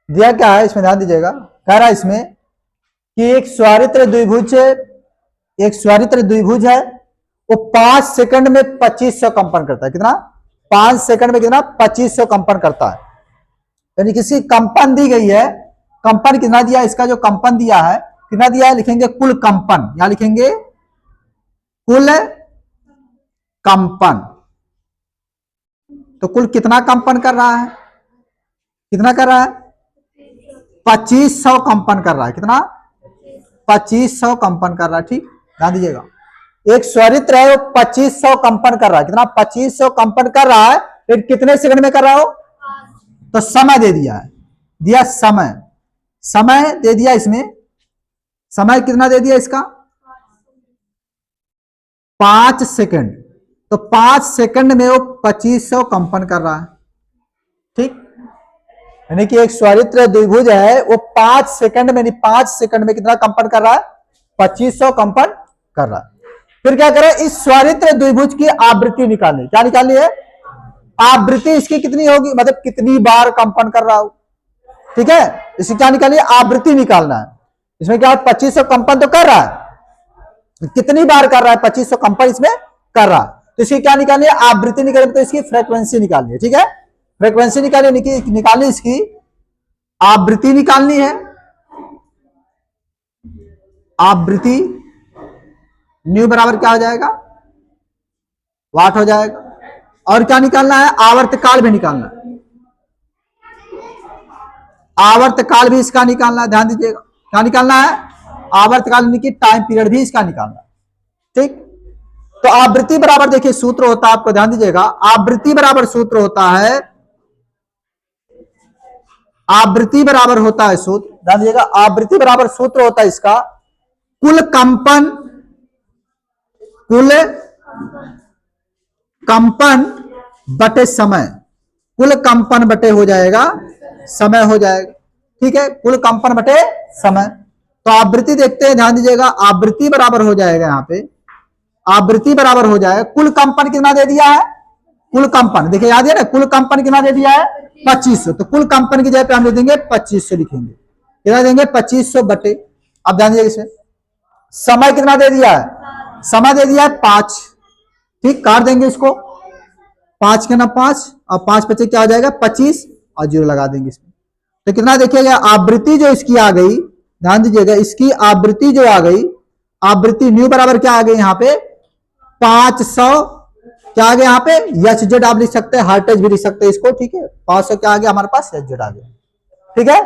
दिया क्या है इसमें, ध्यान दीजिएगा। कह रहा है इसमें कि एक स्वारित्र द्विभुज है, वो 5 सेकंड में 2500 कंपन करता है। कितना? 5 सेकंड में कितना? 2500 कंपन करता है। यानी किसी कंपन दी गई है, कंपन कितना दिया, इसका जो कंपन दिया है कितना दिया है, लिखेंगे कुल कंपन, यहां लिखेंगे कुल कंपन। तो कुल कितना कंपन कर रहा है, कितना कर रहा है? 2500 कंपन कर रहा है। कितना? 2500 कंपन कर रहा है। ठीक, ध्यान दीजिएगा। एक स्वरित्र है, वो 2500 कंपन कर रहा है। कितना? 2500 कंपन कर रहा है। फिर कितने सेकंड में कर रहा हो? तो समय दे दिया है, दिया समय, समय दे दिया इसमें। समय कितना दे दिया इसका? 5 सेकंड। तो 5 सेकंड में वो 2500 कंपन कर रहा है। ठीक, यानी कि एक स्वरित्र द्विभुज है, वो 5 सेकंड में, 5 सेकंड में कितना कंपन कर रहा है? 2500 कंपन कर रहा है। फिर क्या करें? इस स्वरित्र द्विभुज की आवृत्ति निकालनी। क्या निकालनी है? आवृत्ति इसकी कितनी होगी, मतलब कितनी बार कंपन कर रहा हो। ठीक है, इसकी क्या निकालनी है? आवृत्ति निकालना है। इसमें क्या 2500 कंपन तो कर रहा है, कितनी बार कर रहा है? 2500 कंपन इसमें कर रहा है। तो इसकी क्या निकालनी है? आवृत्ति निकालनी, तो इसकी फ्रीक्वेंसी निकालनी है। ठीक है, फ्रीक्वेंसी निकालनी, इसकी आवृत्ति निकालनी है। आवृत्ति न्यू बराबर क्या हो जाएगा? वाट हो जाएगा। और क्या निकालना है? आवर्तकाल भी निकालना है। आवर्तकाल भी इसका निकालना है, ध्यान दीजिएगा। क्या निकालना है? आवर्तकाल यानी कि टाइम पीरियड भी इसका निकालना है। ठीक, तो आवृत्ति बराबर देखिए सूत्र होता है, आपको ध्यान दीजिएगा। आवृत्ति बराबर सूत्र होता है, आवृत्ति बराबर होता है सूत्र, ध्यान दीजिएगा। आवृत्ति बराबर सूत्र होता है इसका कुल कंपन, कुल कंपन बटे समय, कुल कंपन बटे हो जाएगा समय हो जाएगा। ठीक है, कुल कंपन बटे समय। तो आवृत्ति देखते हैं, ध्यान दीजिएगा। आवृत्ति बराबर हो जाएगा, यहां पे आवृत्ति बराबर हो जाएगा, कुल कंपन कितना दे दिया है? कुल कंपन देखिए, याद है ना, कुल कंपन कितना दे दिया है? 2500। तो कुल कंपन की जगह पे हम लिख देंगे 2500, लिखेंगे कितना देंगे? 2500 बटे, अब ध्यान दीजिएगा इसमें समय कितना दे दिया है? समय दे दिया है 5। ठीक, काट देंगे इसको, 5 के ना 5 और 5 बचे क्या हो जाएगा? 25 और 0 लगा देंगे इसमें। तो कितना देखिएगा? आवृत्ति जो इसकी आ गई, ध्यान दीजिएगा, इसकी आवृत्ति जो आ गई, आवृत्ति न्यू बराबर क्या आ गई यहाँ पे? 500 क्या आ गया यहाँ पे? एच जेड आप लिख सकते हैं, हर्टेज भी लिख सकते हैं इसको। ठीक है, 500 क्या आ गया हमारे पास? एच जेड आ गया। ठीक है,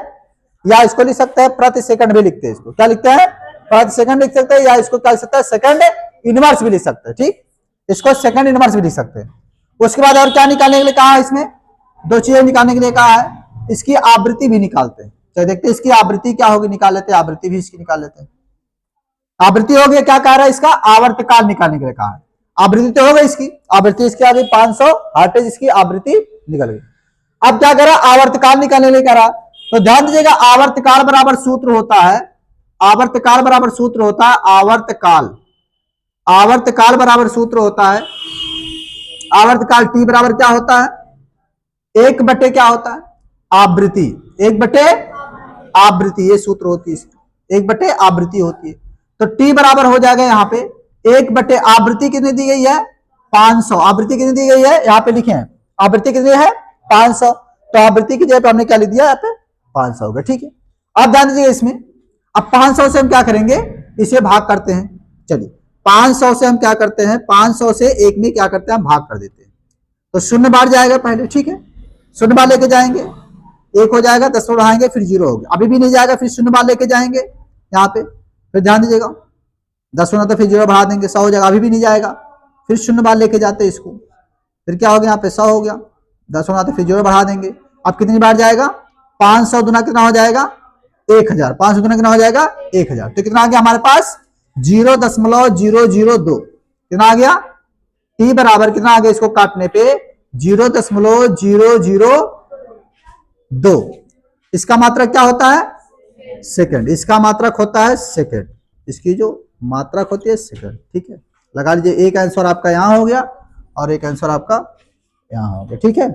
या इसको लिख सकते हैं प्रति सेकंड भी लिखते हैं इसको। क्या लिखते हैं? प्रति सेकंड लिख सकते हैं, या इसको क्या लिख सकते हैं? सेकंड इनवर्स भी लिख सकते हैं। ठीक, इसको सेकंड इनवर्स भी लिख सकते हैं। उसके बाद और क्या निकालने के लिए कहा है? इसमें 2 चीजें निकालने के लिए कहा है, इसकी आवृत्ति भी निकालते हैं। तो देखते हैं इसकी आवृत्ति क्या होगी, निकाल लेते हैं। आवृत्ति भी इसकी निकाल लेते हैं। आवृत्ति हो गई, क्या कह रहा है? इसका आवर्तकाल निकालने के लिए कहा है। आवृत्ति तो हो गई इसकी, आवृत्ति इसकी आ गई 500, हर्टेज इसकी आवृत्ति निकल गई। अब क्या करा? आवर्तकाल निकालने के लिए करा। तो ध्यान दीजिएगा, आवर्तकाल बराबर सूत्र होता है, आवर्तकाल बराबर सूत्र होता है, आवर्तकाल, आवर्तकाल बराबर सूत्र होता है, आवर्तकाल टी बराबर क्या होता है? 1 बटे क्या होता है? आवृत्ति, 1 बटे आवृत्ति, ये सूत्र होती है, 1 बटे आवृत्ति होती है। तो टी बराबर हो जाएगा यहाँ पे 1 बटे आवृत्ति कितनी दी गई है? 500। आवृत्ति कितनी दी गई है? यहाँ पे लिखे हैं, आवृत्ति कितनी है? 500। तो आवृत्ति की जगह पे हमने क्या लिख दिया? यहाँ पे 500 होगा। ठीक है, अब ध्यान दीजिए इसमें, अब 500 से हम क्या करेंगे? इसे भाग करते हैं। चलिए 500 से हम क्या करते हैं? 500 से 1 में क्या करते हैं? हम भाग कर देते हैं। तो 0 बार जाएगा पहले। ठीक है, 0 बार लेके जाएंगे, 1 हो जाएगा, 10 बढ़ाएंगे, फिर 0 हो गया। अभी भी नहीं जाएगा, फिर 0 बार लेके जाएंगे यहाँ पे, फिर ध्यान दीजिएगा 10 होना तो फिर 0 बढ़ा देंगे, 100 हो जाएगा। अभी भी नहीं जाएगा, फिर 0 बार लेके जाते हैं इसको, फिर क्या हो गया? यहाँ पे 100 हो गया। 10 होना तो फिर 0 बढ़ा देंगे। अब कितनी बार जाएगा? 500 दुना कितना हो जाएगा? 1000। 500 दुना कितना हो जाएगा? 1000। तो कितना आ गया हमारे पास? 0.002। कितना आ गया? टी बराबर कितना आ गया? इसको काटने पे 0.002। इसका मात्रक क्या होता है? सेकंड। इसका मात्रक होता है सेकंड, इसकी जो मात्रक होती है सेकंड। ठीक है, लगा लीजिए। एक आंसर आपका यहां हो गया और एक आंसर आपका यहां हो गया। ठीक है,